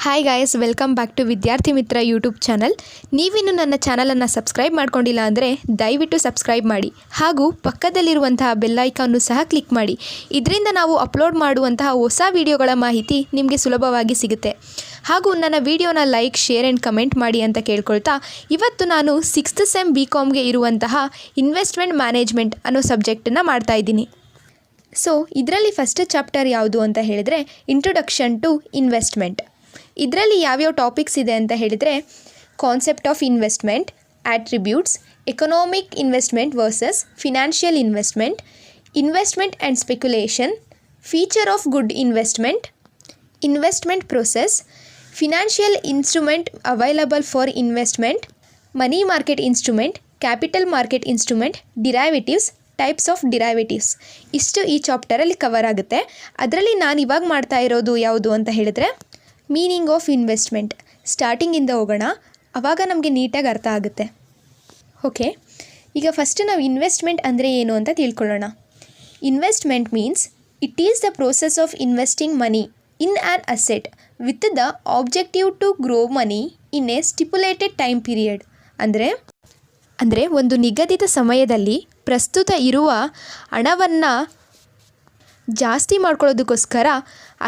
Hi guys, welcome back to Vidyarthi Mitra YouTube channel. ನೀವಿನ್ನು ನನ್ನ ಚಾನಲನ್ನು ಸಬ್ಸ್ಕ್ರೈಬ್ ಮಾಡ್ಕೊಂಡಿಲ್ಲ ಅಂದರೆ ದಯವಿಟ್ಟು ಸಬ್ಸ್ಕ್ರೈಬ್ ಮಾಡಿ ಹಾಗೂ ಪಕ್ಕದಲ್ಲಿರುವಂತಹ ಬೆಲ್ಲೈಕನ್ನು ಸಹ ಕ್ಲಿಕ್ ಮಾಡಿ. ಇದರಿಂದ ನಾವು ಅಪ್ಲೋಡ್ ಮಾಡುವಂತಹ ಹೊಸ ವಿಡಿಯೋಗಳ ಮಾಹಿತಿ ನಿಮಗೆ ಸುಲಭವಾಗಿ ಸಿಗುತ್ತೆ. ಹಾಗೂ ನನ್ನ ವಿಡಿಯೋನ ಲೈಕ್, ಶೇರ್ ಆ್ಯಂಡ್ ಕಮೆಂಟ್ ಮಾಡಿ ಅಂತ ಕೇಳ್ಕೊಳ್ತಾ, ಇವತ್ತು ನಾನು 6th ಸೆಮ್ BComಗೆ ಇರುವಂತಹ ಇನ್ವೆಸ್ಟ್ಮೆಂಟ್ ಮ್ಯಾನೇಜ್ಮೆಂಟ್ ಅನ್ನೋ ಸಬ್ಜೆಕ್ಟನ್ನು ಮಾಡ್ತಾಯಿದ್ದೀನಿ. ಸೊ ಇದರಲ್ಲಿ ಫಸ್ಟ್ ಚಾಪ್ಟರ್ ಯಾವುದು ಅಂತ ಹೇಳಿದರೆ ಇಂಟ್ರೊಡಕ್ಷನ್ ಟು ಇನ್ವೆಸ್ಟ್ಮೆಂಟ್. ಇದರಲ್ಲಿ ಯಾವ್ಯಾವ ಟಾಪಿಕ್ಸ್ ಇದೆ ಅಂತ ಹೇಳಿದರೆ concept of investment, attributes, economic investment versus financial investment, investment and speculation, feature of good investment, investment process, financial instrument available for investment, money market instrument, capital market instrument, derivatives, types of derivatives. ಇಷ್ಟು ಈ ಚಾಪ್ಟರಲ್ಲಿ cover ಆಗುತ್ತೆ. ಅದರಲ್ಲಿ ನಾನು ಇವಾಗ ಮಾಡ್ತಾ ಇರೋದು ಯಾವುದು ಅಂತ ಹೇಳಿದರೆ ಮೀನಿಂಗ್ ಆಫ್ ಇನ್ವೆಸ್ಟ್ಮೆಂಟ್. ಸ್ಟಾರ್ಟಿಂಗಿಂದ ಹೋಗೋಣ, ಆವಾಗ ನಮಗೆ ನೀಟಾಗಿ ಅರ್ಥ ಆಗುತ್ತೆ. ಓಕೆ, ಈಗ ಫಸ್ಟ್ ನಾವು ಇನ್ವೆಸ್ಟ್ಮೆಂಟ್ ಅಂದರೆ ಏನು ಅಂತ ತಿಳ್ಕೊಳ್ಳೋಣ. Investment means it is the process of investing money in an asset with the objective to grow money in a stipulated time period. ಅಂದರೆ ಒಂದು ನಿಗದಿತ ಸಮಯದಲ್ಲಿ ಪ್ರಸ್ತುತ ಇರುವ ಹಣವನ್ನು ಜಾಸ್ತಿ ಮಾಡ್ಕೊಳ್ಳೋದಕ್ಕೋಸ್ಕರ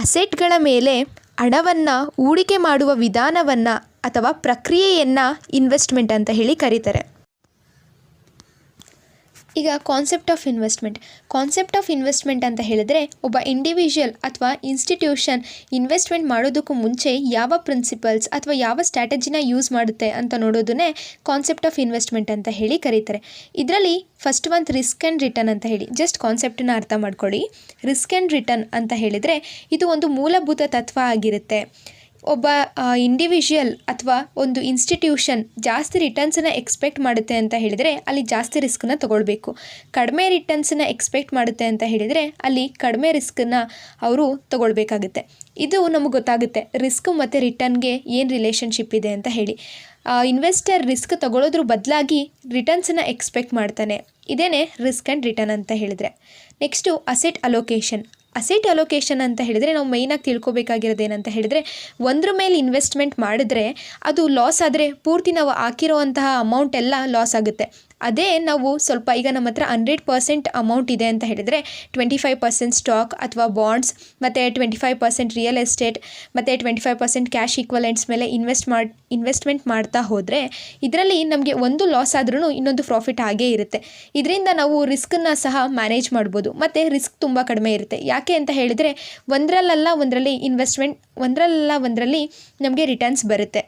ಅಸೆಟ್ಗಳ ಮೇಲೆ ಹಣವನ್ನು ಹೂಡಿಕೆ ಮಾಡುವ ವಿಧಾನವನ್ನು ಅಥವಾ ಪ್ರಕ್ರಿಯೆಯನ್ನು ಇನ್ವೆಸ್ಟ್ಮೆಂಟ್ ಅಂತ ಹೇಳಿ ಕರೀತಾರೆ. ಈಗ ಕಾನ್ಸೆಪ್ಟ್ ಆಫ್ ಇನ್ವೆಸ್ಟ್ಮೆಂಟ್ ಅಂತ ಹೇಳಿದರೆ ಒಬ್ಬ ಇಂಡಿವಿಜುವಲ್ ಅಥವಾ ಇನ್ಸ್ಟಿಟ್ಯೂಷನ್ ಇನ್ವೆಸ್ಟ್ಮೆಂಟ್ ಮಾಡೋದಕ್ಕೂ ಮುಂಚೆ ಯಾವ ಪ್ರಿನ್ಸಿಪಲ್ಸ್ ಅಥವಾ ಯಾವ ಸ್ಟ್ರಾಟಜಿನ ಯೂಸ್ ಮಾಡುತ್ತೆ ಅಂತ ನೋಡೋದನ್ನೇ ಕಾನ್ಸೆಪ್ಟ್ ಆಫ್ ಇನ್ವೆಸ್ಟ್ಮೆಂಟ್ ಅಂತ ಹೇಳಿ ಕರೀತಾರೆ. ಇದರಲ್ಲಿ ಫಸ್ಟ್ ಒಂದು ರಿಸ್ಕ್ ಆ್ಯಂಡ್ ರಿಟರ್ನ್ ಅಂತ ಹೇಳಿ ಜಸ್ಟ್ ಕಾನ್ಸೆಪ್ಟನ್ನ ಅರ್ಥ ಮಾಡ್ಕೊಳ್ಳಿ. ರಿಸ್ಕ್ ಆ್ಯಂಡ್ ರಿಟರ್ನ್ ಅಂತ ಹೇಳಿದರೆ ಇದು ಒಂದು ಮೂಲಭೂತ ತತ್ವ ಆಗಿರುತ್ತೆ. ಒಬ್ಬ ಇಂಡಿವಿಜುವಲ್ ಅಥವಾ ಒಂದು ಇನ್ಸ್ಟಿಟ್ಯೂಷನ್ ಜಾಸ್ತಿ ರಿಟರ್ನ್ಸನ್ನು ಎಕ್ಸ್ಪೆಕ್ಟ್ ಮಾಡುತ್ತೆ ಅಂತ ಹೇಳಿದರೆ ಅಲ್ಲಿ ಜಾಸ್ತಿ ರಿಸ್ಕನ್ನು ತೊಗೊಳ್ಬೇಕು. ಕಡಿಮೆ ರಿಟರ್ನ್ಸನ್ನು ಎಕ್ಸ್ಪೆಕ್ಟ್ ಮಾಡುತ್ತೆ ಅಂತ ಹೇಳಿದರೆ ಅಲ್ಲಿ ಕಡಿಮೆ ರಿಸ್ಕನ್ನು ಅವರು ತೊಗೊಳ್ಬೇಕಾಗುತ್ತೆ. ಇದು ನಮಗೆ ಗೊತ್ತಾಗುತ್ತೆ ರಿಸ್ಕ್ ಮತ್ತು ರಿಟರ್ನ್ಗೆ ಏನು ರಿಲೇಷನ್ಶಿಪ್ ಇದೆ ಅಂತ ಹೇಳಿ. ಇನ್ವೆಸ್ಟರ್ ರಿಸ್ಕ್ ತೊಗೊಳ್ಳೋದ್ರ ಬದಲಾಗಿ ರಿಟರ್ನ್ಸನ್ನು ಎಕ್ಸ್ಪೆಕ್ಟ್ ಮಾಡ್ತಾನೆ. ಇದೇನೇ ರಿಸ್ಕ್ ಆ್ಯಂಡ್ ರಿಟರ್ನ್ ಅಂತ ಹೇಳಿದರೆ. ನೆಕ್ಸ್ಟು ಅಸೆಟ್ ಅಲೋಕೇಶನ್ ಅಂತ ಹೇಳಿದರೆ ನಾವು ಮೇಯ್ನಾಗಿ ತಿಳ್ಕೊಬೇಕಾಗಿರೋದು ಏನಂತ ಹೇಳಿದರೆ ಒಂದ್ರ ಮೇಲೆ ಇನ್ವೆಸ್ಟ್ಮೆಂಟ್ ಮಾಡಿದ್ರೆ ಅದು ಲಾಸ್ ಆದರೆ ಪೂರ್ತಿ ನಾವು ಹಾಕಿರೋವಂತಹ ಅಮೌಂಟ್ ಎಲ್ಲ ಲಾಸ್ ಆಗುತ್ತೆ. ಅದೇ ನಾವು ಸ್ವಲ್ಪ ಈಗ ನಮ್ಮ ಹತ್ರ 100% ಅಮೌಂಟ್ ಇದೆ ಅಂತ ಹೇಳಿದರೆ 25% ಸ್ಟಾಕ್ ಅಥವಾ ಬಾಂಡ್ಸ್ ಮತ್ತು 25% ರಿಯಲ್ ಎಸ್ಟೇಟ್ ಮತ್ತು 25% ಕ್ಯಾಶ್ ಈಕ್ವಲೆಂಟ್ಸ್ ಮೇಲೆ ಇನ್ವೆಸ್ಟ್ಮೆಂಟ್ ಮಾಡ್ತಾ ಹೋದರೆ ಇದರಲ್ಲಿ ನಮಗೆ ಒಂದು ಲಾಸ್ ಆದ್ರೂ ಇನ್ನೊಂದು ಪ್ರಾಫಿಟ್ ಆಗೇ ಇರುತ್ತೆ. ಇದರಿಂದ ನಾವು ರಿಸ್ಕನ್ನು ಸಹ ಮ್ಯಾನೇಜ್ ಮಾಡ್ಬೋದು ಮತ್ತು ರಿಸ್ಕ್ ತುಂಬ ಕಡಿಮೆ ಇರುತ್ತೆ. ಯಾಕೆ ಅಂತ ಹೇಳಿದರೆ ಒಂದರಲ್ಲಿ ನಮಗೆ ರಿಟರ್ನ್ಸ್ ಬರುತ್ತೆ.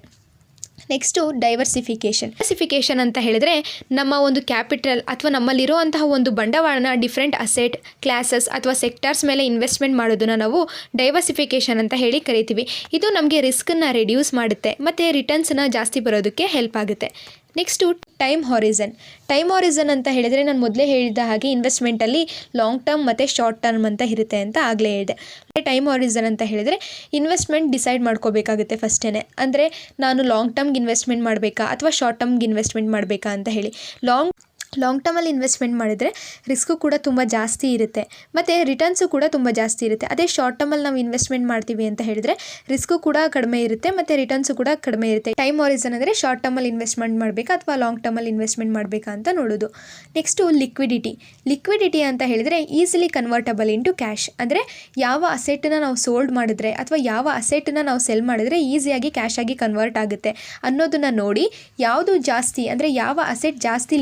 ನೆಕ್ಸ್ಟು ಡೈವರ್ಸಿಫಿಕೇಷನ್ ಅಂತ ಹೇಳಿದರೆ ನಮ್ಮ ಒಂದು ಕ್ಯಾಪಿಟಲ್ ಅಥವಾ ನಮ್ಮಲ್ಲಿರುವಂತಹ ಒಂದು ಬಂಡವಾಳನ ಡಿಫ್ರೆಂಟ್ ಅಸೆಟ್ ಕ್ಲಾಸಸ್ ಅಥವಾ ಸೆಕ್ಟರ್ಸ್ ಮೇಲೆ ಇನ್ವೆಸ್ಟ್ಮೆಂಟ್ ಮಾಡೋದನ್ನು ನಾವು ಡೈವರ್ಸಿಫಿಕೇಷನ್ ಅಂತ ಹೇಳಿ ಕರಿತೀವಿ. ಇದು ನಮಗೆ ರಿಸ್ಕನ್ನು ರೆಡ್ಯೂಸ್ ಮಾಡುತ್ತೆ ಮತ್ತು ರಿಟರ್ನ್ಸನ್ನು ಜಾಸ್ತಿ ಬರೋದಕ್ಕೆ ಹೆಲ್ಪ್ ಆಗುತ್ತೆ. ನೆಕ್ಸ್ಟು ಟೈಮ್ ಹಾರಿಸನ್ ಅಂತ ಹೇಳಿದರೆ ನಾನು ಮೊದಲೇ ಹೇಳಿದ ಹಾಗೆ ಇನ್ವೆಸ್ಟ್ಮೆಂಟಲ್ಲಿ ಲಾಂಗ್ ಟರ್ಮ್ ಮತ್ತು ಶಾರ್ಟ್ ಟರ್ಮ್ ಅಂತ ಇರುತ್ತೆ ಅಂತ ಆಗಲೇ ಹೇಳಿದೆ. ಟೈಮ್ ಹಾರಿಸನ್ ಅಂತ ಹೇಳಿದರೆ ಇನ್ವೆಸ್ಟ್ಮೆಂಟ್ ಡಿಸೈಡ್ ಮಾಡ್ಕೋಬೇಕಾಗುತ್ತೆ ಫಸ್ಟೇ. ಅಂದರೆ ನಾನು ಲಾಂಗ್ ಟರ್ಮ್ಗೆ ಇನ್ವೆಸ್ಟ್ಮೆಂಟ್ ಮಾಡಬೇಕಾ ಅಥವಾ ಶಾರ್ಟ್ ಟರ್ಮ್ಗೆ ಇನ್ವೆಸ್ಟ್ಮೆಂಟ್ ಮಾಡಬೇಕಾ ಅಂತ ಹೇಳಿ. ಲಾಂಗ್ ಟರ್ಮಲ್ಲಿ ಇನ್ವೆಸ್ಟ್ಮೆಂಟ್ ಮಾಡಿದರೆ ರಿಸ್ಕು ಕೂಡ ತುಂಬ ಜಾಸ್ತಿ ಇರುತ್ತೆ ಮತ್ತು ರಿಟರ್ನ್ಸು ಕೂಡ ತುಂಬ ಜಾಸ್ತಿ ಇರುತ್ತೆ. ಅದೇ ಶಾರ್ಟ್ ಟರ್ಮಲ್ಲಿ ನಾವು ಇನ್ವೆಸ್ಟ್ಮೆಂಟ್ ಮಾಡ್ತೀವಿ ಅಂತ ಹೇಳಿದರೆ ರಿಸ್ಕು ಕೂಡ ಕಡಿಮೆ ಇರುತ್ತೆ ಮತ್ತು ರಿಟರ್ನ್ಸು ಕೂಡ ಕಡಿಮೆ ಇರುತ್ತೆ. ಟೈಮ್ ಹಾರಿಸನ್ ಅಂದರೆ ಶಾರ್ಟ್ ಟರ್ಮಲ್ಲಿ ಇನ್ವೆಸ್ಟ್ಮೆಂಟ್ ಮಾಡಬೇಕಾ ಅಥವಾ ಲಾಂಗ್ ಟರ್ಮಲ್ಲಿ ಇನ್ವೆಸ್ಟ್ಮೆಂಟ್ ಮಾಡಬೇಕಾ ಅಂತ ನೋಡೋದು. ನೆಕ್ಸ್ಟು ಲಿಕ್ವಿಡಿಟಿ ಅಂತ ಹೇಳಿದರೆ ಈಸಿಲಿ ಕನ್ವರ್ಟಬಲ್ ಇಂಟು ಕ್ಯಾಶ್. ಅಂದರೆ ಯಾವ ಅಸೆಟನ್ನು ನಾವು ಸೋಲ್ಡ್ ಮಾಡಿದ್ರೆ ಅಥವಾ ಯಾವ ಅಸೆಟನ್ನು ನಾವು ಸೆಲ್ ಮಾಡಿದ್ರೆ ಈಸಿಯಾಗಿ ಕ್ಯಾಶ್ ಆಗಿ ಕನ್ವರ್ಟ್ ಆಗುತ್ತೆ ಅನ್ನೋದನ್ನು ನೋಡಿ ಯಾವುದು ಜಾಸ್ತಿ ಅಂದರೆ ಯಾವ ಅಸೆಟ್ ಜಾಸ್ತಿ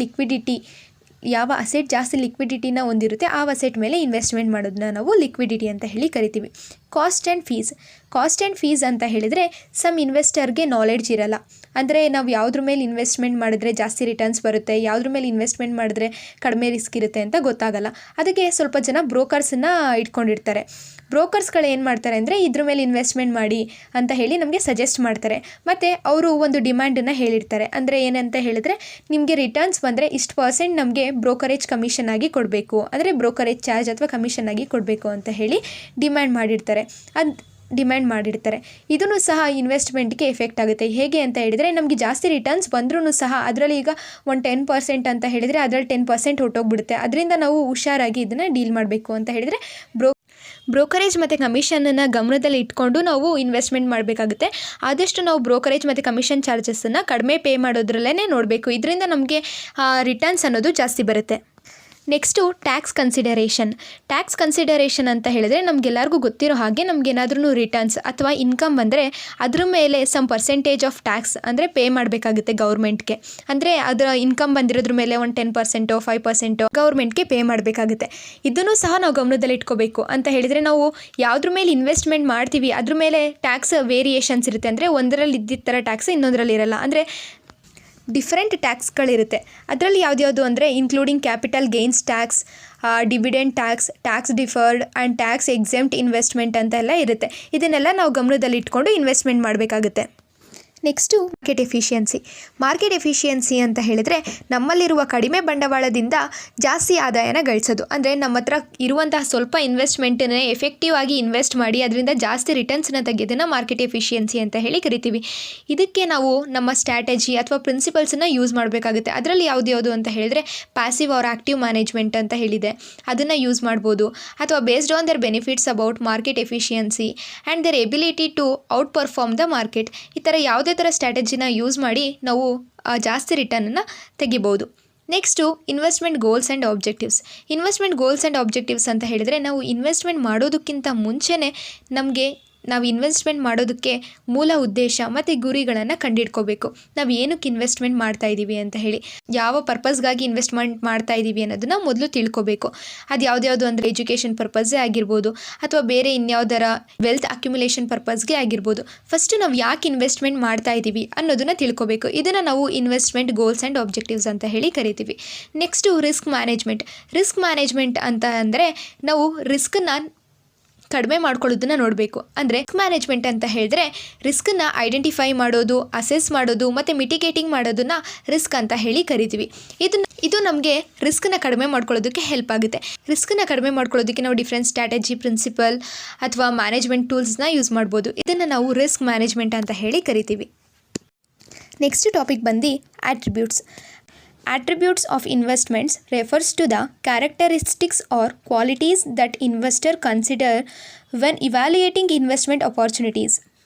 ಲಿಕ್ವಿಡಿಟಿನ ಹೊಂದಿರುತ್ತೆ ಆ ಅಸೆಟ್ ಮೇಲೆ ಇನ್ವೆಸ್ಟ್ಮೆಂಟ್ ಮಾಡೋದನ್ನ ನಾವು ಲಿಕ್ವಿಡಿಟಿ ಅಂತ ಹೇಳಿ ಕರಿತೀವಿ. ಕಾಸ್ಟ್ ಆ್ಯಂಡ್ ಫೀಸ್ ಅಂತ ಹೇಳಿದರೆ ಸಮ್ ಇನ್ವೆಸ್ಟರ್ಗೆ ನಾಲೆಡ್ಜ್ ಇರಲ್ಲ. ಅಂದರೆ ನಾವು ಯಾವುದ್ರ ಮೇಲೆ ಇನ್ವೆಸ್ಟ್ಮೆಂಟ್ ಮಾಡಿದ್ರೆ ಜಾಸ್ತಿ ರಿಟರ್ನ್ಸ್ ಬರುತ್ತೆ, ಯಾವುದ್ರ ಮೇಲೆ ಇನ್ವೆಸ್ಟ್ಮೆಂಟ್ ಮಾಡಿದ್ರೆ ಕಡಿಮೆ ರಿಸ್ಕ್ ಇರುತ್ತೆ ಅಂತ ಗೊತ್ತಾಗಲ್ಲ. ಅದಕ್ಕೆ ಸ್ವಲ್ಪ ಜನ ಬ್ರೋಕರ್ಸನ್ನು ಇಟ್ಕೊಂಡಿರ್ತಾರೆ. ಬ್ರೋಕರ್ಸ್ಗಳು ಏನು ಮಾಡ್ತಾರೆ ಅಂದರೆ ಇದ್ರ ಮೇಲೆ ಇನ್ವೆಸ್ಟ್ಮೆಂಟ್ ಮಾಡಿ ಅಂತ ಹೇಳಿ ನಮಗೆ ಸಜೆಸ್ಟ್ ಮಾಡ್ತಾರೆ. ಮತ್ತು ಅವರು ಒಂದು ಡಿಮ್ಯಾಂಡನ್ನು ಹೇಳಿರ್ತಾರೆ. ಅಂದರೆ ಏನಂತ ಹೇಳಿದ್ರೆ ನಿಮಗೆ ರಿಟರ್ನ್ಸ್ ಬಂದರೆ ಇಷ್ಟು % ನಮಗೆ ಬ್ರೋಕರೇಜ್ ಕಮಿಷನ್ ಆಗಿ ಕೊಡಬೇಕು, ಅಂದರೆ ಬ್ರೋಕರೇಜ್ ಚಾರ್ಜ್ ಅಥವಾ ಕಮಿಷನ್ ಆಗಿ ಕೊಡಬೇಕು ಅಂತ ಹೇಳಿ ಡಿಮ್ಯಾಂಡ್ ಮಾಡಿರ್ತಾರೆ. ಇದೂ ಸಹ ಇನ್ವೆಸ್ಟ್ಮೆಂಟ್ಗೆ ಎಫೆಕ್ಟ್ ಆಗುತ್ತೆ. ಹೇಗೆ ಅಂತ ಹೇಳಿದರೆ ನಮಗೆ ಜಾಸ್ತಿ ರಿಟರ್ನ್ಸ್ ಬಂದ್ರೂ ಸಹ ಅದರಲ್ಲಿ ಈಗ ಒಂದು 10% ಅಂತ ಹೇಳಿದರೆ ಅದರಲ್ಲಿ 10% ಹೊರಟೋಗ್ಬಿಡುತ್ತೆ. ಅದರಿಂದ ನಾವು ಹುಷಾರಾಗಿ ಇದನ್ನು ಡೀಲ್ ಮಾಡಬೇಕು ಅಂತ ಹೇಳಿದರೆ ಬ್ರೋಕರೇಜ್ ಮತ್ತು ಕಮಿಷನನ್ನು ಗಮನದಲ್ಲಿ ಇಟ್ಕೊಂಡು ನಾವು ಇನ್ವೆಸ್ಟ್ಮೆಂಟ್ ಮಾಡಬೇಕಾಗುತ್ತೆ. ಆದಷ್ಟು ನಾವು ಬ್ರೋಕರೇಜ್ ಮತ್ತು ಕಮಿಷನ್ ಚಾರ್ಜಸನ್ನು ಕಡಿಮೆ ಪೇ ಮಾಡೋದ್ರಲ್ಲೇ ನೋಡಬೇಕು. ಇದರಿಂದ ನಮಗೆ ರಿಟರ್ನ್ಸ್ ಅನ್ನೋದು ಜಾಸ್ತಿ ಬರುತ್ತೆ. ನೆಕ್ಸ್ಟು ಟ್ಯಾಕ್ಸ್ ಕನ್ಸಿಡರೇಷನ್ ಅಂತ ಹೇಳಿದ್ರೆ ನಮಗೆಲ್ಲರಿಗೂ ಗೊತ್ತಿರೋ ಹಾಗೆ ನಮಗೇನಾದ್ರೂ ರಿಟರ್ನ್ಸ್ ಅಥವಾ ಇನ್ಕಮ್ ಬಂದರೆ ಅದ್ರ ಮೇಲೆ ಸಮ್ ಪರ್ಸೆಂಟೇಜ್ ಆಫ್ ಟ್ಯಾಕ್ಸ್ ಅಂದರೆ ಪೇ ಮಾಡಬೇಕಾಗುತ್ತೆ ಗೌರ್ಮೆಂಟ್ಗೆ. ಅಂದರೆ ಅದರ ಇನ್ಕಮ್ ಬಂದಿರೋದ್ರ ಮೇಲೆ ಒಂದು 10% 5% ಗೌರ್ಮೆಂಟ್ಗೆ ಪೇ ಮಾಡಬೇಕಾಗುತ್ತೆ. ಇದನ್ನು ಸಹ ನಾವು ಗಮನದಲ್ಲಿ ಇಟ್ಕೋಬೇಕು. ಅಂತ ಹೇಳಿದರೆ ನಾವು ಯಾವುದ್ರ ಮೇಲೆ ಇನ್ವೆಸ್ಟ್ಮೆಂಟ್ ಮಾಡ್ತೀವಿ ಅದ್ರ ಮೇಲೆ ಟ್ಯಾಕ್ಸ್ ವೇರಿಯೇಷನ್ಸ್ ಇರುತ್ತೆ. ಅಂದರೆ ಒಂದರಲ್ಲಿ ಇದ್ದಿದ್ದ ಥರ ಟ್ಯಾಕ್ಸ್ ಇನ್ನೊಂದರಲ್ಲಿ ಇರಲ್ಲ. ಅಂದರೆ ಡಿಫ್ರೆಂಟ್ ಟ್ಯಾಕ್ಸ್ಗಳಿರುತ್ತೆ. ಅದರಲ್ಲಿ ಯಾವ್ದ್ಯಾವುದು ಅಂದರೆ including capital gains tax, dividend tax, tax deferred and tax exempt investment ಅಂತೆಲ್ಲ ಇರುತ್ತೆ. ಇದನ್ನೆಲ್ಲ ನಾವು ಗಮನದಲ್ಲಿ ಇಟ್ಕೊಂಡು ಇನ್ವೆಸ್ಟ್ಮೆಂಟ್ ಮಾಡಬೇಕಾಗುತ್ತೆ. ನೆಕ್ಸ್ಟು ಮಾರ್ಕೆಟ್ ಎಫಿಷಿಯನ್ಸಿ ಅಂತ ಹೇಳಿದರೆ ನಮ್ಮಲ್ಲಿರುವ ಕಡಿಮೆ ಬಂಡವಾಳದಿಂದ ಜಾಸ್ತಿ ಆದಾಯನ ಗಳಿಸೋದು. ಅಂದರೆ ನಮ್ಮ ಹತ್ರ ಇರುವಂತಹ ಸ್ವಲ್ಪ ಇನ್ವೆಸ್ಟ್ಮೆಂಟನ್ನೇ ಎಫೆಕ್ಟಿವ್ ಆಗಿ ಇನ್ವೆಸ್ಟ್ ಮಾಡಿ ಅದರಿಂದ ಜಾಸ್ತಿ ರಿಟರ್ನ್ಸ್ನ ತೆಗೆಯೋದನ್ನು ಮಾರ್ಕೆಟ್ ಎಫಿಷಿಯನ್ಸಿ ಅಂತ ಹೇಳಿ ಕರಿತೀವಿ. ಇದಕ್ಕೆ ನಾವು ನಮ್ಮ ಸ್ಟ್ರಾಟಜಿ ಅಥವಾ ಪ್ರಿನ್ಸಿಪಲ್ಸನ್ನು ಯೂಸ್ ಮಾಡಬೇಕಾಗುತ್ತೆ. ಅದರಲ್ಲಿ ಯಾವುದು ಅಂತ ಹೇಳಿದರೆ ಪ್ಯಾಸಿವ್ ಆರ್ ಆ್ಯಕ್ಟಿವ್ ಮ್ಯಾನೇಜ್ಮೆಂಟ್ ಅಂತ ಹೇಳಿದೆ, ಅದನ್ನು ಯೂಸ್ ಮಾಡ್ಬೋದು. ಅಥವಾ based on their benefits about market efficiency and their ability to outperform the market. ಈ ಥರ ಯಾವುದೇ ಥರ ಸ್ಟ್ರಾಟಜಿನ ಯೂಸ್ ಮಾಡಿ ನಾವು ಜಾಸ್ತಿ ರಿಟರ್ನನ್ನು ತೆಗಿಬೋದು. Next investment goals and objectives ಅಂತ ಹೇಳಿದರೆ ನಾವು ಇನ್ವೆಸ್ಟ್ಮೆಂಟ್ ಮಾಡೋದಕ್ಕಿಂತ ಮುಂಚೆನೇ ನಾವು ಇನ್ವೆಸ್ಟ್ಮೆಂಟ್ ಮಾಡೋದಕ್ಕೆ ಮೂಲ ಉದ್ದೇಶ ಮತ್ತು ಗುರಿಗಳನ್ನು ಕಂಡುಹಿಡ್ಕೋಬೇಕು. ನಾವು ಏನಕ್ಕೆ ಇನ್ವೆಸ್ಟ್ಮೆಂಟ್ ಮಾಡ್ತಾ ಇದ್ದೀವಿ ಅಂತ ಹೇಳಿ, ಯಾವ ಪರ್ಪಸ್ಗಾಗಿ ಇನ್ವೆಸ್ಟ್ಮೆಂಟ್ ಮಾಡ್ತಾ ಇದ್ದೀವಿ ಅನ್ನೋದನ್ನು ಮೊದಲು ತಿಳ್ಕೋಬೇಕು. ಅದು ಯಾವ್ದು ಅಂದರೆ ಎಜುಕೇಷನ್ ಪರ್ಪಸ್ಸೇ ಆಗಿರ್ಬೋದು ಅಥವಾ ಬೇರೆ ಇನ್ಯಾವುದರ ವೆಲ್ತ್ ಅಕ್ಯುಮುಲೇಷನ್ ಪರ್ಪಸ್ಗೆ ಆಗಿರ್ಬೋದು. ಫಸ್ಟು ನಾವು ಯಾಕೆ ಇನ್ವೆಸ್ಟ್ಮೆಂಟ್ ಮಾಡ್ತಾ ಇದ್ದೀವಿ ಅನ್ನೋದನ್ನು ತಿಳ್ಕೋಬೇಕು. ಇದನ್ನು ನಾವು ಇನ್ವೆಸ್ಟ್ಮೆಂಟ್ ಗೋಲ್ಸ್ ಆ್ಯಂಡ್ ಆಬ್ಜೆಕ್ಟಿವ್ಸ್ ಅಂತ ಹೇಳಿ ಕರಿತೀವಿ. ನೆಕ್ಸ್ಟು ರಿಸ್ಕ್ ಮ್ಯಾನೇಜ್ಮೆಂಟ್ ಅಂತ ಅಂದರೆ ನಾವು ರಿಸ್ಕನ್ನು ಕಡಿಮೆ ಮಾಡ್ಕೊಳ್ಳೋದನ್ನ ನೋಡಬೇಕು. ಅಂದರೆ ರಿಸ್ಕ್ ಮ್ಯಾನೇಜ್ಮೆಂಟ್ ಅಂತ ಹೇಳಿದ್ರೆ ರಿಸ್ಕನ್ನು ಐಡೆಂಟಿಫೈ ಮಾಡೋದು, ಅಸೆಸ್ ಮಾಡೋದು ಮತ್ತು ಮಿಟಿಗೇಟಿಂಗ್ ಮಾಡೋದನ್ನು ರಿಸ್ಕ್ ಅಂತ ಹೇಳಿ ಕರಿತೀವಿ. ಇದು ನಮಗೆ ರಿಸ್ಕನ್ನು ಕಡಿಮೆ ಮಾಡ್ಕೊಳ್ಳೋದಕ್ಕೆ ಹೆಲ್ಪ್ ಆಗುತ್ತೆ. ರಿಸ್ಕನ್ನು ಕಡಿಮೆ ಮಾಡ್ಕೊಳ್ಳೋದಕ್ಕೆ ನಾವು ಡಿಫ್ರೆಂಟ್ ಸ್ಟ್ರಾಟಜಿ, ಪ್ರಿನ್ಸಿಪಲ್ ಅಥವಾ ಮ್ಯಾನೇಜ್ಮೆಂಟ್ ಟೂಲ್ಸ್ನ ಯೂಸ್ ಮಾಡ್ಬೋದು. ಇದನ್ನು ನಾವು ರಿಸ್ಕ್ ಮ್ಯಾನೇಜ್ಮೆಂಟ್ ಅಂತ ಹೇಳಿ ಕರಿತೀವಿ. ನೆಕ್ಸ್ಟ್ ಟಾಪಿಕ್ ಬಂದು Attributes of investments refers to the characteristics or qualities that investor consider when evaluating investment opportunities.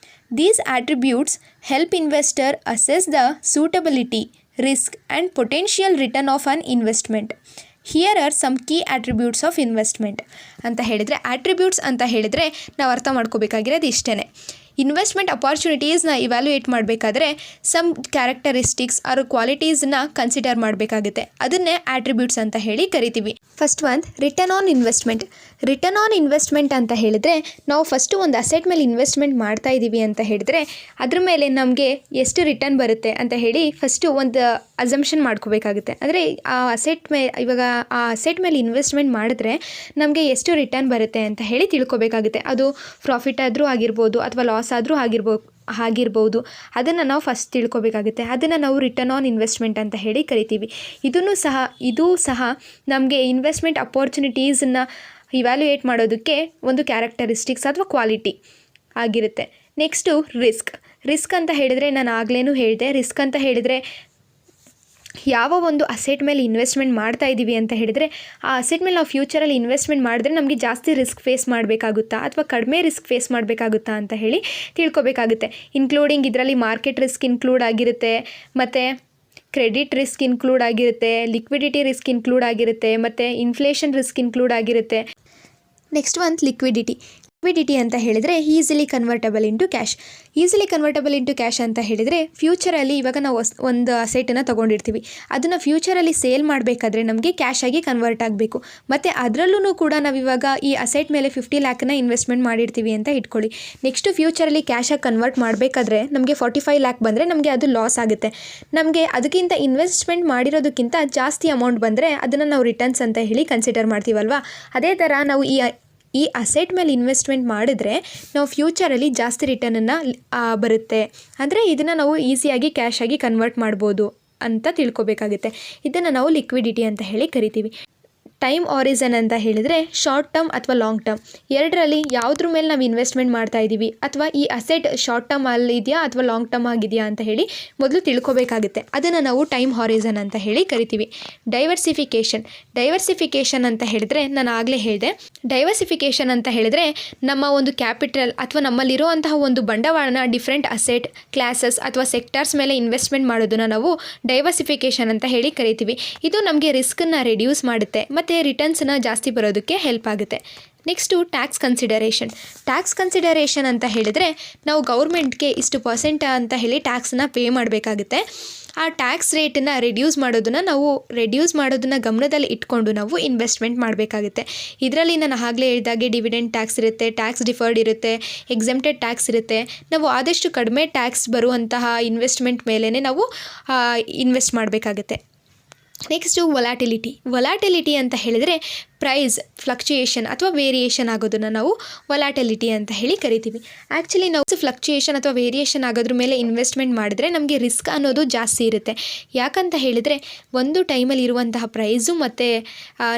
These attributes help investor assess the suitability, risk and potential return of an investment. Here are some key attributes of investment ಅಂತ ಹೇಳಿದರೆ, attributes ಅಂತ ಹೇಳಿದರೆ ನಾವು ಅರ್ಥ ಮಾಡ್ಕೋಬೇಕಾಗಿರೋದು ಇಷ್ಟೇ. Investment ಅಪಾರ್ಚುನಿಟೀಸ್ನ evaluate ಮಾಡಬೇಕಾದ್ರೆ some characteristics R ಕ್ವಾಲಿಟೀಸ್ನ consider ಮಾಡಬೇಕಾಗುತ್ತೆ. ಅದನ್ನೇ ಆಟ್ರಿಬ್ಯೂಟ್ಸ್ ಅಂತ ಹೇಳಿ ಕರಿತೀವಿ. ಫಸ್ಟ್ ಒಂದು ರಿಟರ್ನ್ ಆನ್ ಇನ್ವೆಸ್ಟ್ಮೆಂಟ್ ಅಂತ ಹೇಳಿದರೆ ನಾವು ಫಸ್ಟು ಒಂದು ಅಸೆಟ್ ಮೇಲೆ ಇನ್ವೆಸ್ಟ್ಮೆಂಟ್ ಮಾಡ್ತಾ ಇದ್ದೀವಿ ಅಂತ ಹೇಳಿದರೆ ಅದ್ರ ಮೇಲೆ ನಮಗೆ ಎಷ್ಟು ರಿಟರ್ನ್ ಬರುತ್ತೆ ಅಂತ ಹೇಳಿ ಫಸ್ಟು ಒಂದು ಅಸಂಪ್ಷನ್ ಮಾಡ್ಕೋಬೇಕಾಗುತ್ತೆ. ಅಂದರೆ ಆ ಅಸೆಟ್ ಮೇಲೆ ಇನ್ವೆಸ್ಟ್ಮೆಂಟ್ ಮಾಡಿದ್ರೆ ನಮಗೆ ಎಷ್ಟು ರಿಟರ್ನ್ ಬರುತ್ತೆ ಅಂತ ಹೇಳಿ ತಿಳ್ಕೊಬೇಕಾಗುತ್ತೆ. ಅದು ಪ್ರಾಫಿಟ್ ಆದರೂ ಆಗಿರ್ಬೋದು ಅಥವಾ ಲಾಸ್ ಆದರೂ ಆಗಿರ್ಬೋದು. ಅದನ್ನು ನಾವು ಫಸ್ಟ್ ತಿಳ್ಕೊಬೇಕಾಗುತ್ತೆ. ಅದನ್ನು ನಾವು ರಿಟರ್ನ್ ಆನ್ ಇನ್ವೆಸ್ಟ್ಮೆಂಟ್ ಅಂತ ಹೇಳಿ ಕರಿತೀವಿ. ಇದೂ ಸಹ ನಮಗೆ ಇನ್ವೆಸ್ಟ್ಮೆಂಟ್ ಅಪಾರ್ಚುನಿಟೀಸನ್ನು ಇವ್ಯಾಲ್ಯೂಯೇಟ್ ಮಾಡೋದಕ್ಕೆ ಒಂದು ಕ್ಯಾರೆಕ್ಟರಿಸ್ಟಿಕ್ಸ್ ಅಥವಾ ಕ್ವಾಲಿಟಿ ಆಗಿರುತ್ತೆ. ನೆಕ್ಸ್ಟು ರಿಸ್ಕ್ ಅಂತ ಹೇಳಿದರೆ ನಾನು ಆಗ್ಲೇನೂ ಹೇಳಿದೆ. ರಿಸ್ಕ್ ಅಂತ ಹೇಳಿದರೆ ಯಾವ ಒಂದು ಅಸೆಟ್ ಮೇಲೆ ಇನ್ವೆಸ್ಟ್ಮೆಂಟ್ ಮಾಡ್ತಾ ಇದ್ದೀವಿ ಅಂತ ಹೇಳಿದರೆ ಆ ಅಸೆಟ್ ಮೇಲೆ ನಾವು ಫ್ಯೂಚರಲ್ಲಿ ಇನ್ವೆಸ್ಟ್ಮೆಂಟ್ ಮಾಡಿದ್ರೆ ನಮಗೆ ಜಾಸ್ತಿ ರಿಸ್ಕ್ ಫೇಸ್ ಮಾಡಬೇಕಾಗುತ್ತಾ ಅಥವಾ ಕಡಿಮೆ ರಿಸ್ಕ್ ಫೇಸ್ ಮಾಡಬೇಕಾಗುತ್ತಾ ಅಂತ ಹೇಳಿ ತಿಳ್ಕೊಬೇಕಾಗುತ್ತೆ. ಇನ್ಕ್ಲೂಡಿಂಗ್ ಇದರಲ್ಲಿ ಮಾರ್ಕೆಟ್ ರಿಸ್ಕ್ ಇನ್ಕ್ಲೂಡ್ ಆಗಿರುತ್ತೆ, ಮತ್ತು ಕ್ರೆಡಿಟ್ ರಿಸ್ಕ್ ಇನ್ಕ್ಲೂಡ್ ಆಗಿರುತ್ತೆ, ಲಿಕ್ವಿಡಿಟಿ ರಿಸ್ಕ್ ಇನ್ಕ್ಲೂಡ್ ಆಗಿರುತ್ತೆ, ಮತ್ತು ಇನ್ಫ್ಲೇಷನ್ ರಿಸ್ಕ್ ಇನ್ಕ್ಲೂಡ್ ಆಗಿರುತ್ತೆ. ನೆಕ್ಸ್ಟ್ ಒಂದು ಲಿಕ್ವಿಡಿಟಿ ಅಂತ ಹೇಳಿದರೆ ಈಸಿಲಿ ಕನ್ವರ್ಟಬಲ್ ಇಂಟು ಕ್ಯಾಶ್ ಅಂತ ಹೇಳಿದರೆ ಫ್ಯೂಚರಲ್ಲಿ ಇವಾಗ ನಾವು ಒಂದು ಅಸೆಟನ್ನು ತೊಗೊಂಡಿರ್ತೀವಿ, ಅದನ್ನು ಫ್ಯೂಚರಲ್ಲಿ ಸೇಲ್ ಮಾಡಬೇಕಾದ್ರೆ ನಮಗೆ ಕ್ಯಾಶ್ ಆಗಿ ಕನ್ವರ್ಟ್ ಆಗಬೇಕು. ಮತ್ತು ಅದರಲ್ಲೂ ಕೂಡ ನಾವಿವಾಗ ಈ ಅಸೆಟ್ ಮೇಲೆ 50 ಲ್ಯಾಕನ್ನ ಇನ್ವೆಸ್ಟ್ಮೆಂಟ್ ಮಾಡಿರ್ತೀವಿ ಅಂತ ಇಟ್ಕೊಳ್ಳಿ. ನೆಕ್ಸ್ಟು ಫ್ಯೂಚರಲ್ಲಿ ಕ್ಯಾಶಾಗಿ ಕನ್ವರ್ಟ್ ಮಾಡಬೇಕಾದ್ರೆ ನಮಗೆ 45 ಲ್ಯಾಕ್ ಬಂದರೆ ನಮಗೆ ಅದು ಲಾಸ್ ಆಗುತ್ತೆ. ನಮಗೆ ಅದಕ್ಕಿಂತ ಇನ್ವೆಸ್ಟ್ಮೆಂಟ್ ಮಾಡಿರೋದಕ್ಕಿಂತ ಜಾಸ್ತಿ ಅಮೌಂಟ್ ಬಂದರೆ ಅದನ್ನು ನಾವು ರಿಟರ್ನ್ಸ್ ಅಂತ ಹೇಳಿ ಕನ್ಸಿಡರ್ ಮಾಡ್ತೀವಲ್ವಾ. ಅದೇ ಥರ ನಾವು ಈ ಅಸೆಟ್ ಮೇಲೆ ಇನ್ವೆಸ್ಟ್ಮೆಂಟ್ ಮಾಡಿದ್ರೆ ನಾವು ಫ್ಯೂಚರಲ್ಲಿ ಜಾಸ್ತಿ ರಿಟರ್ನನ್ನು ಬರುತ್ತೆ. ಅಂದರೆ ಇದನ್ನು ನಾವು ಈಸಿಯಾಗಿ ಕ್ಯಾಶ್ ಆಗಿ ಕನ್ವರ್ಟ್ ಮಾಡ್ಬೋದು ಅಂತ ತಿಳ್ಕೊಬೇಕಾಗುತ್ತೆ. ಇದನ್ನು ನಾವು ಲಿಕ್ವಿಡಿಟಿ ಅಂತ ಹೇಳಿ ಕರಿತೀವಿ. ಟೈಮ್ ಆರಿಸನ್ ಅಂತ ಹೇಳಿದರೆ ಶಾರ್ಟ್ ಟರ್ಮ್ ಅಥವಾ ಲಾಂಗ್ ಟರ್ಮ್ ಎರಡರಲ್ಲಿ ಯಾವುದ್ರ ಮೇಲೆ ನಾವು ಇನ್ವೆಸ್ಟ್ಮೆಂಟ್ ಮಾಡ್ತಾ ಇದ್ದೀವಿ ಅಥವಾ ಈ ಅಸೆಟ್ ಶಾರ್ಟ್ ಟರ್ಮ್ ಅಲ್ಲಿ ಇದೆಯಾ ಅಥವಾ ಲಾಂಗ್ ಟರ್ಮ್ ಆಗಿದೆಯಾ ಅಂತ ಹೇಳಿ ಮೊದಲು ತಿಳ್ಕೊಬೇಕಾಗುತ್ತೆ. ಅದನ್ನು ನಾವು ಟೈಮ್ ಹಾರಿಸನ್ ಅಂತ ಹೇಳಿ ಕರಿತೀವಿ. ಡೈವರ್ಸಿಫಿಕೇಷನ್ ಅಂತ ಹೇಳಿದರೆ ನಾನು ಆಗಲೇ ಹೇಳಿದೆ. ಡೈವರ್ಸಿಫಿಕೇಷನ್ ಅಂತ ಹೇಳಿದರೆ ನಮ್ಮ ಒಂದು ಕ್ಯಾಪಿಟಲ್ ಅಥವಾ ನಮ್ಮಲ್ಲಿರುವಂತಹ ಒಂದು ಬಂಡವಾಳನ ಡಿಫ್ರೆಂಟ್ ಅಸೆಟ್ ಕ್ಲಾಸಸ್ ಅಥವಾ ಸೆಕ್ಟರ್ಸ್ ಮೇಲೆ ಇನ್ವೆಸ್ಟ್ಮೆಂಟ್ ಮಾಡೋದನ್ನು ನಾವು ಡೈವರ್ಸಿಫಿಕೇಷನ್ ಅಂತ ಹೇಳಿ ಕರಿತೀವಿ. ಇದು ನಮಗೆ ರಿಸ್ಕನ್ನು ರೆಡ್ಯೂಸ್ ಮಾಡುತ್ತೆ ಮತ್ತು ರಿಟರ್ನ್ಸನ್ನ ಜಾಸ್ತಿ ಬರೋದಕ್ಕೆ ಹೆಲ್ಪ್ ಆಗುತ್ತೆ. ನೆಕ್ಸ್ಟು ಟ್ಯಾಕ್ಸ್ ಕನ್ಸಿಡರೇಷನ್ ಅಂತ ಹೇಳಿದರೆ ನಾವು ಗೌರ್ಮೆಂಟ್ಗೆ ಇಷ್ಟು ಪರ್ಸೆಂಟ್ ಅಂತ ಹೇಳಿ ಟ್ಯಾಕ್ಸನ್ನ ಪೇ ಮಾಡಬೇಕಾಗುತ್ತೆ. ಆ ಟ್ಯಾಕ್ಸ್ ರೇಟನ್ನು ರೆಡ್ಯೂಸ್ ಮಾಡೋದನ್ನು ಗಮನದಲ್ಲಿ ಇಟ್ಕೊಂಡು ನಾವು ಇನ್ವೆಸ್ಟ್ಮೆಂಟ್ ಮಾಡಬೇಕಾಗುತ್ತೆ. ಇದರಲ್ಲಿ ನಾನು ಆಗಲೇ ಹೇಳಿದಾಗೆ ಡಿವಿಡೆಂಡ್ ಟ್ಯಾಕ್ಸ್ ಇರುತ್ತೆ, ಟ್ಯಾಕ್ಸ್ ಡಿಫರ್ಡ್ ಇರುತ್ತೆ, ಎಕ್ಸೆಂಪ್ಟೆಡ್ ಟ್ಯಾಕ್ಸ್ ಇರುತ್ತೆ. ನಾವು ಆದಷ್ಟು ಕಡಿಮೆ ಟ್ಯಾಕ್ಸ್ ಬರುವಂತಹ ಇನ್ವೆಸ್ಟ್ಮೆಂಟ್ ಮೇಲೇ ನಾವು ಇನ್ವೆಸ್ಟ್ ಮಾಡಬೇಕಾಗುತ್ತೆ. ನೆಕ್ಸ್ಟು ವೊಲಾಟಿಲಿಟಿ ಅಂತ ಹೇಳಿದರೆ ಪ್ರೈಸ್ ಫ್ಲಕ್ಚುಯೇಷನ್ ಅಥವಾ ವೇರಿಯೇಷನ್ ಆಗೋದನ್ನು ನಾವು ವೊಲಾಟಿಲಿಟಿ ಅಂತ ಹೇಳಿ ಕರಿತೀವಿ. ಆ್ಯಕ್ಚುಲಿ ನಾವು ಫ್ಲಕ್ಚುಯೇಷನ್ ಅಥವಾ ವೇರಿಯೇಷನ್ ಆಗೋದ್ರ ಮೇಲೆ ಇನ್ವೆಸ್ಟ್ಮೆಂಟ್ ಮಾಡಿದ್ರೆ ನಮಗೆ ರಿಸ್ಕ್ ಅನ್ನೋದು ಜಾಸ್ತಿ ಇರುತ್ತೆ. ಯಾಕಂತ ಹೇಳಿದರೆ ಒಂದು ಟೈಮಲ್ಲಿ ಇರುವಂತಹ ಪ್ರೈಸು ಮತ್ತು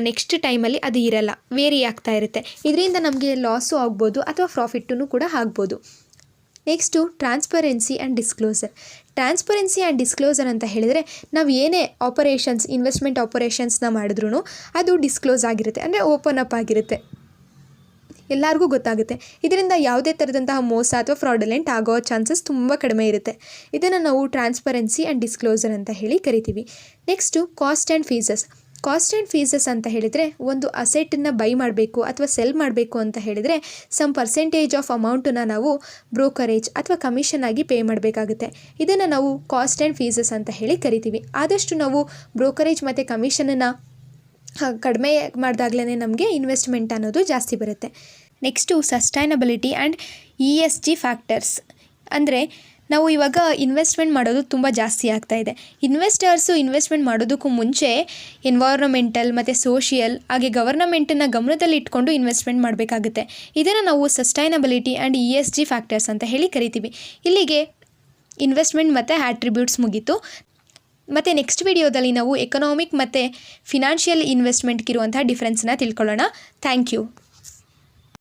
ನೆಕ್ಸ್ಟ್ ಟೈಮಲ್ಲಿ ಅದು ಇರಲ್ಲ, ವೇರಿ ಆಗ್ತಾ ಇರುತ್ತೆ. ಇದರಿಂದ ನಮಗೆ ಲಾಸು ಆಗ್ಬೋದು ಅಥವಾ ಪ್ರಾಫಿಟ್ಟೂ ಕೂಡ ಆಗ್ಬೋದು. ನೆಕ್ಸ್ಟು ಟ್ರಾನ್ಸ್ಪರೆನ್ಸಿ ಆ್ಯಂಡ್ ಡಿಸ್ಕ್ಲೋಸರ್ ಅಂತ ಹೇಳಿದರೆ ನಾವು ಏನೇ ಇನ್ವೆಸ್ಟ್ಮೆಂಟ್ ಆಪರೇಷನ್ಸ್ನ ಮಾಡಿದ್ರೂ ಅದು ಡಿಸ್ಕ್ಲೋಸ್ ಆಗಿರುತ್ತೆ, ಅಂದರೆ ಓಪನ್ ಅಪ್ ಆಗಿರುತ್ತೆ, ಎಲ್ಲರಿಗೂ ಗೊತ್ತಾಗುತ್ತೆ. ಇದರಿಂದ ಯಾವುದೇ ಥರದಂತಹ ಮೋಸ ಅಥವಾ ಫ್ರಾಡುಲೆಂಟ್ ಆಗೋ ಚಾನ್ಸಸ್ ತುಂಬ ಕಡಿಮೆ ಇರುತ್ತೆ. ಇದನ್ನು ನಾವು ಟ್ರಾನ್ಸ್ಪರೆನ್ಸಿ ಆ್ಯಂಡ್ ಡಿಸ್ಕ್ಲೋಸರ್ ಅಂತ ಹೇಳಿ ಕರಿತೀವಿ. ನೆಕ್ಸ್ಟು ಕಾಸ್ಟ್ ಆ್ಯಂಡ್ ಫೀಸಸ್ ಅಂತ ಹೇಳಿದರೆ ಒಂದು ಅಸೆಟನ್ನು ಬೈ ಮಾಡಬೇಕು ಅಥವಾ ಸೆಲ್ ಮಾಡಬೇಕು ಅಂತ ಹೇಳಿದರೆ ಸಮ್ ಪರ್ಸೆಂಟೇಜ್ ಆಫ್ ಅಮೌಂಟನ್ನು ನಾವು ಬ್ರೋಕರೇಜ್ ಅಥವಾ ಕಮಿಷನ್ ಆಗಿ ಪೇ ಮಾಡಬೇಕಾಗುತ್ತೆ. ಇದನ್ನು ನಾವು ಕಾಸ್ಟ್ ಆ್ಯಂಡ್ ಫೀಸಸ್ ಅಂತ ಹೇಳಿ ಕರಿತೀವಿ. ಆದಷ್ಟು ನಾವು ಬ್ರೋಕರೇಜ್ ಮತ್ತು ಕಮಿಷನನ್ನು ಕಡಿಮೆ ಮಾಡಿದಾಗಲೇ ನಮಗೆ ಇನ್ವೆಸ್ಟ್ಮೆಂಟ್ ಅನ್ನೋದು ಜಾಸ್ತಿ ಬರುತ್ತೆ. Next sustainability and ESG factors ಅಂದರೆ ನಾವು ಇವಾಗ ಇನ್ವೆಸ್ಟ್ಮೆಂಟ್ ಮಾಡೋದು ತುಂಬ ಜಾಸ್ತಿ ಆಗ್ತಾಯಿದೆ. ಇನ್ವೆಸ್ಟರ್ಸು ಇನ್ವೆಸ್ಟ್ಮೆಂಟ್ ಮಾಡೋದಕ್ಕೂ ಮುಂಚೆ ಎನ್ವೈರ್ನಮೆಂಟಲ್ ಮತ್ತು ಸೋಷಿಯಲ್ ಹಾಗೆ ಗವರ್ನಮೆಂಟನ್ನು ಗಮನದಲ್ಲಿ ಇಟ್ಕೊಂಡು ಇನ್ವೆಸ್ಟ್ಮೆಂಟ್ ಮಾಡಬೇಕಾಗುತ್ತೆ. ಇದನ್ನು ನಾವು ಸಸ್ಟೈನಬಿಲಿಟಿ ಆ್ಯಂಡ್ ESG ಫ್ಯಾಕ್ಟರ್ಸ್ ಅಂತ ಹೇಳಿ ಕರಿತೀವಿ. ಇಲ್ಲಿಗೆ ಇನ್ವೆಸ್ಟ್ಮೆಂಟ್ ಮತ್ತು ಆಟ್ರಿಬ್ಯೂಟ್ಸ್ ಮುಗೀತು. ಮತ್ತು ನೆಕ್ಸ್ಟ್ ವಿಡಿಯೋದಲ್ಲಿ ನಾವು ಎಕನಾಮಿಕ್ ಮತ್ತು ಫಿನಾನ್ಷಿಯಲ್ ಇನ್ವೆಸ್ಟ್ಮೆಂಟ್ಗಿರುವಂಥ ಡಿಫ್ರೆನ್ಸ್ನ ತಿಳ್ಕೊಳ್ಳೋಣ. Thank you.